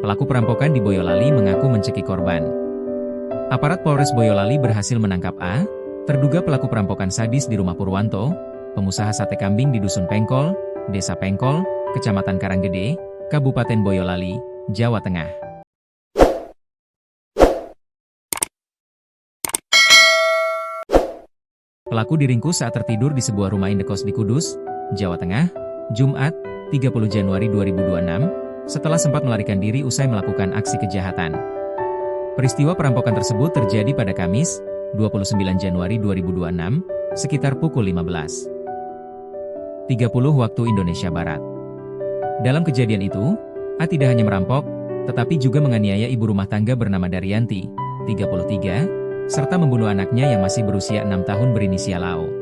Pelaku perampokan di Boyolali mengaku mencekik korban. Aparat Polres Boyolali berhasil menangkap A, terduga pelaku perampokan sadis di rumah Purwanto, pengusaha sate kambing di Dusun Pengkol, Desa Pengkol, Kecamatan Karanggede, Kabupaten Boyolali, Jawa Tengah. Pelaku diringkus saat tertidur di sebuah rumah indekos di Kudus, Jawa Tengah, Jumat, 30 Januari 2026, setelah sempat melarikan diri usai melakukan aksi kejahatan. Peristiwa perampokan tersebut terjadi pada Kamis, 29 Januari 2026, sekitar pukul 15.30 waktu Indonesia Barat. Dalam kejadian itu, A tidak hanya merampok, tetapi juga menganiaya ibu rumah tangga bernama Daryanti, 33, serta membunuh anaknya yang masih berusia 6 tahun berinisial AO.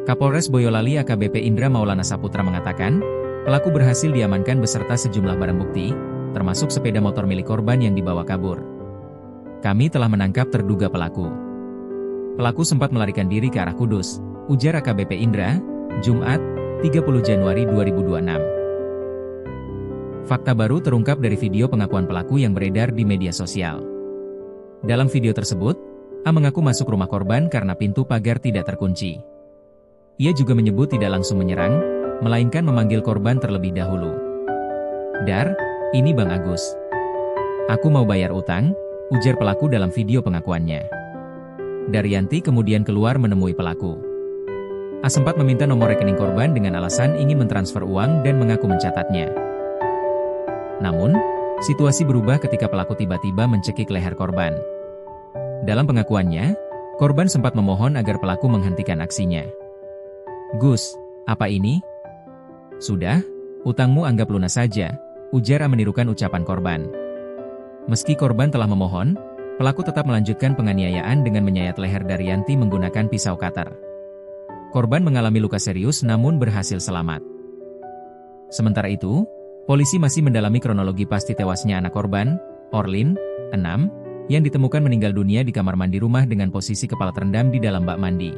Kapolres Boyolali AKBP Indra Maulana Saputra mengatakan, pelaku berhasil diamankan beserta sejumlah barang bukti, termasuk sepeda motor milik korban yang dibawa kabur. Kami telah menangkap terduga pelaku. Pelaku sempat melarikan diri ke arah Kudus, ujar AKBP Indra, Jumat, 30 Januari 2026. Fakta baru terungkap dari video pengakuan pelaku yang beredar di media sosial. Dalam video tersebut, A mengaku masuk rumah korban karena pintu pagar tidak terkunci. Ia juga menyebut tidak langsung menyerang, melainkan memanggil korban terlebih dahulu. "Dar, ini Bang Agus. Aku mau bayar utang," ujar pelaku dalam video pengakuannya. Daryanti kemudian keluar menemui pelaku. A sempat meminta nomor rekening korban dengan alasan ingin mentransfer uang dan mengaku mencatatnya. Namun, situasi berubah ketika pelaku tiba-tiba mencekik leher korban. Dalam pengakuannya, korban sempat memohon agar pelaku menghentikan aksinya. "Gus, apa ini? Sudah, utangmu anggap lunas saja," ujar A menirukan ucapan korban. Meski korban telah memohon, pelaku tetap melanjutkan penganiayaan dengan menyayat leher Daryanti menggunakan pisau cutter. Korban mengalami luka serius namun berhasil selamat. Sementara itu, polisi masih mendalami kronologi pasti tewasnya anak korban, Orlin, 6, yang ditemukan meninggal dunia di kamar mandi rumah dengan posisi kepala terendam di dalam bak mandi.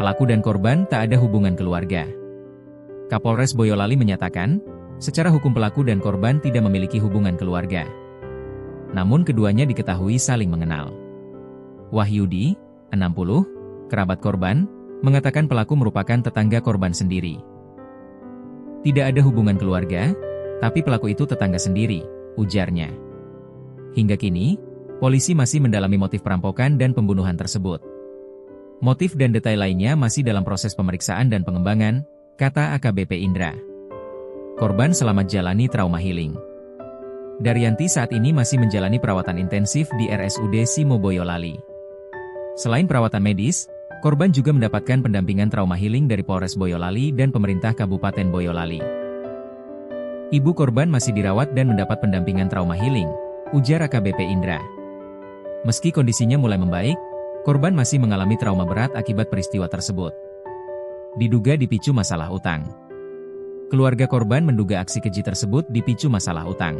Pelaku dan korban tak ada hubungan keluarga. Kapolres Boyolali menyatakan, secara hukum pelaku dan korban tidak memiliki hubungan keluarga. Namun keduanya diketahui saling mengenal. Wahyudi, 60, kerabat korban, mengatakan pelaku merupakan tetangga korban sendiri. "Tidak ada hubungan keluarga, tapi pelaku itu tetangga sendiri," ujarnya. Hingga kini, polisi masih mendalami motif perampokan dan pembunuhan tersebut. Motif dan detail lainnya masih dalam proses pemeriksaan dan pengembangan, kata AKBP Indra. Korban selamat jalani trauma healing. Daryanti saat ini masih menjalani perawatan intensif di RSUD Simo Boyolali. Selain perawatan medis, korban juga mendapatkan pendampingan trauma healing dari Polres Boyolali dan pemerintah Kabupaten Boyolali. Ibu korban masih dirawat dan mendapat pendampingan trauma healing, ujar AKBP Indra. Meski kondisinya mulai membaik, korban masih mengalami trauma berat akibat peristiwa tersebut. Diduga dipicu masalah utang. Keluarga korban menduga aksi keji tersebut dipicu masalah utang.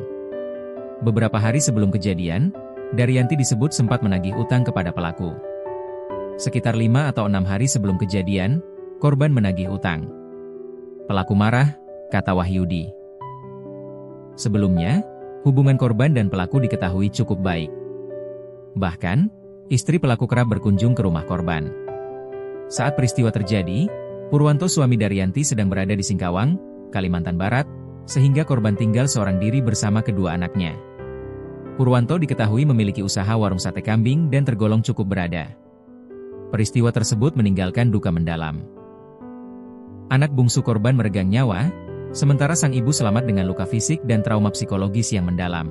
Beberapa hari sebelum kejadian, Daryanti disebut sempat menagih utang kepada pelaku. Sekitar 5 atau 6 hari sebelum kejadian, korban menagih utang. Pelaku marah, kata Wahyudi. Sebelumnya, hubungan korban dan pelaku diketahui cukup baik. Bahkan, istri pelaku kerap berkunjung ke rumah korban. Saat peristiwa terjadi, Purwanto suami Daryanti sedang berada di Singkawang, Kalimantan Barat, sehingga korban tinggal seorang diri bersama kedua anaknya. Purwanto diketahui memiliki usaha warung sate kambing dan tergolong cukup berada. Peristiwa tersebut meninggalkan duka mendalam. Anak bungsu korban meregang nyawa, sementara sang ibu selamat dengan luka fisik dan trauma psikologis yang mendalam.